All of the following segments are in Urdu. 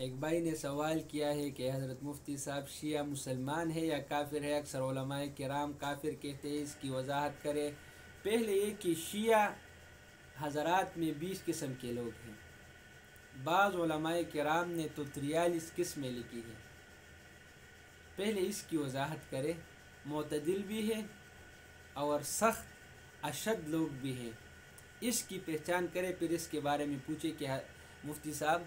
ایک بھائی نے سوال کیا ہے کہ حضرت مفتی صاحب شیعہ مسلمان ہے یا کافر ہے؟ اکثر علماء کرام کافر کہتے ہیں، اس کی وضاحت کرے۔ پہلے یہ کہ شیعہ حضرات میں 20 قسم کے لوگ ہیں، بعض علماء کرام نے تو 43 قسمیں لکھی ہیں۔ پہلے اس کی وضاحت کرے۔ معتدل بھی ہے اور سخت اشد لوگ بھی ہیں، اس کی پہچان کرے، پھر اس کے بارے میں پوچھے کہ مفتی صاحب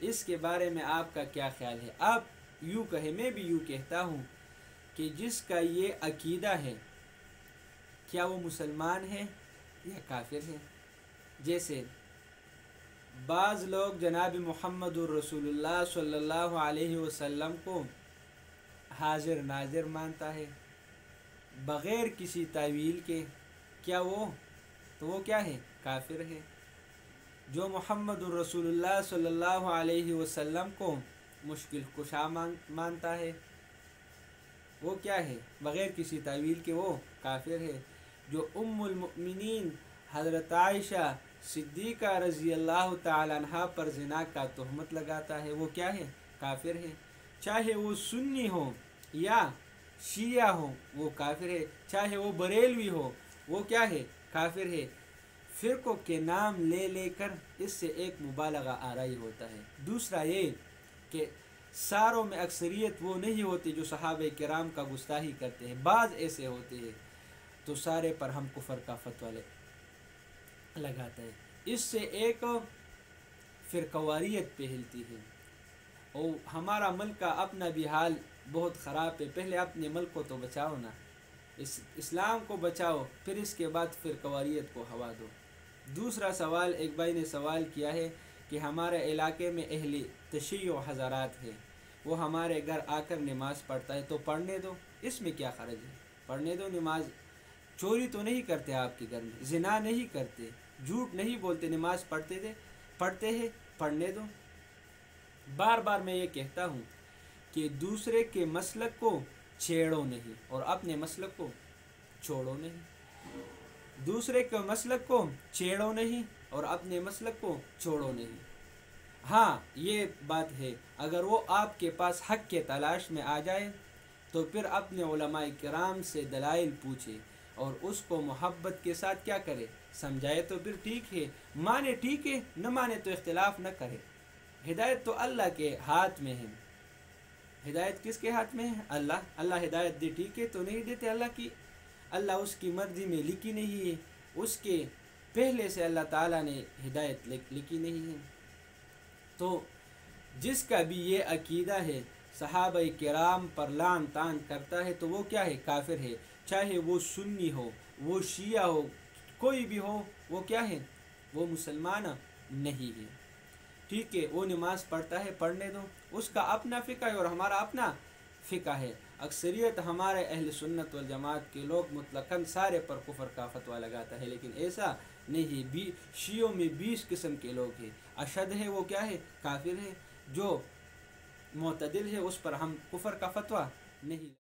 اس کے بارے میں آپ کا کیا خیال ہے؟ آپ یوں کہیں، میں بھی یوں کہتا ہوں کہ جس کا یہ عقیدہ ہے کیا وہ مسلمان ہے یا کافر ہے؟ جیسے بعض لوگ جناب محمد الرسول اللہ صلی اللہ علیہ وسلم کو حاضر ناظر مانتا ہے بغیر کسی تعویل کے، کیا وہ کیا ہے؟ کافر ہے۔ جو محمد الرسول اللہ صلی اللہ علیہ وسلم کو مشکل کشا مانتا ہے، وہ کیا ہے؟ بغیر کسی تعویل کے وہ کافر ہے۔ جو ام المؤمنین حضرت عائشہ صدیقہ رضی اللہ تعالی عنہ پر زنا کا تہمت لگاتا ہے، وہ کیا ہے؟ کافر ہے۔ چاہے وہ سنی ہو یا شیعہ ہو وہ کافر ہے، چاہے وہ بریلوی ہو وہ کیا ہے؟ کافر ہے۔ فرقوں کے نام لے لے کر اس سے ایک مبالغہ آرائی ہوتا ہے۔ دوسرا یہ کہ ساروں میں اکثریت وہ نہیں ہوتی جو صحابہ کرام کا گستاخی کرتے ہیں، بعض ایسے ہوتے ہیں تو سارے پر ہم کفر کا فتویٰ لگاتا ہے۔ اس سے ایک فرقواریت پھیلتی ہے، اور ہمارا ملک کا اپنا بھی حال بہت خراب ہے۔ پہلے اپنے ملک کو تو بچاؤ نا، اسلام کو بچاؤ، پھر اس کے بعد فرقواریت کو ہوا دو۔ دوسرا سوال ایک بھائی نے سوال کیا ہے کہ ہمارے علاقے میں اہل تشیع حضرات ہے، وہ ہمارے گھر آ کر نماز پڑھتا ہے تو پڑھنے دو، اس میں کیا حرج ہے؟ پڑھنے دو نماز۔ چوری تو نہیں کرتے آپ کے گھر میں، زنا نہیں کرتے، جھوٹ نہیں بولتے، نماز پڑھتے ہیں، پڑھنے دو۔ بار بار میں یہ کہتا ہوں کہ دوسرے کے مسلک کو چھیڑو نہیں اور اپنے مسلک کو چھوڑو نہیں۔ دوسرے کے مسلک کو چھیڑو نہیں اور اپنے مسلک کو چھوڑو نہیں۔ ہاں یہ بات ہے، اگر وہ آپ کے پاس حق کے تلاش میں آ جائے تو پھر اپنے علماء کرام سے دلائل پوچھے اور اس کو محبت کے ساتھ کیا کرے؟ سمجھائے تو پھر ٹھیک ہے، مانے ٹھیک ہے، نہ مانے تو اختلاف نہ کرے۔ ہدایت تو اللہ کے ہاتھ میں ہے۔ ہدایت کس کے ہاتھ میں ہے؟ اللہ ہدایت دے، ٹھیک ہے، تو نہیں دیتے اللہ اس کی مرضی میں لکھی نہیں ہے، اس کے پہلے سے اللہ تعالیٰ نے ہدایت لکھی نہیں ہے۔ تو جس کا بھی یہ عقیدہ ہے صحابہ کرام پر لعن طعن کرتا ہے تو وہ کیا ہے؟ کافر ہے۔ چاہے وہ سنی ہو، وہ شیعہ ہو، کوئی بھی ہو، وہ کیا ہے؟ وہ مسلمان نہیں ہے۔ ٹھیک ہے، وہ نماز پڑھتا ہے، پڑھنے دو، اس کا اپنا فقہ ہے اور ہمارا اپنا فقہ ہے۔ اکثریت ہمارے اہل سنت والجماعت کے لوگ مطلقاً سارے پر کفر کا فتویٰ لگاتا ہے، لیکن ایسا نہیں۔ شیعوں میں 20 قسم کے لوگ ہیں، اشد ہے وہ کیا ہے؟ کافر ہے۔ جو معتدل ہے اس پر ہم کفر کا فتویٰ نہیں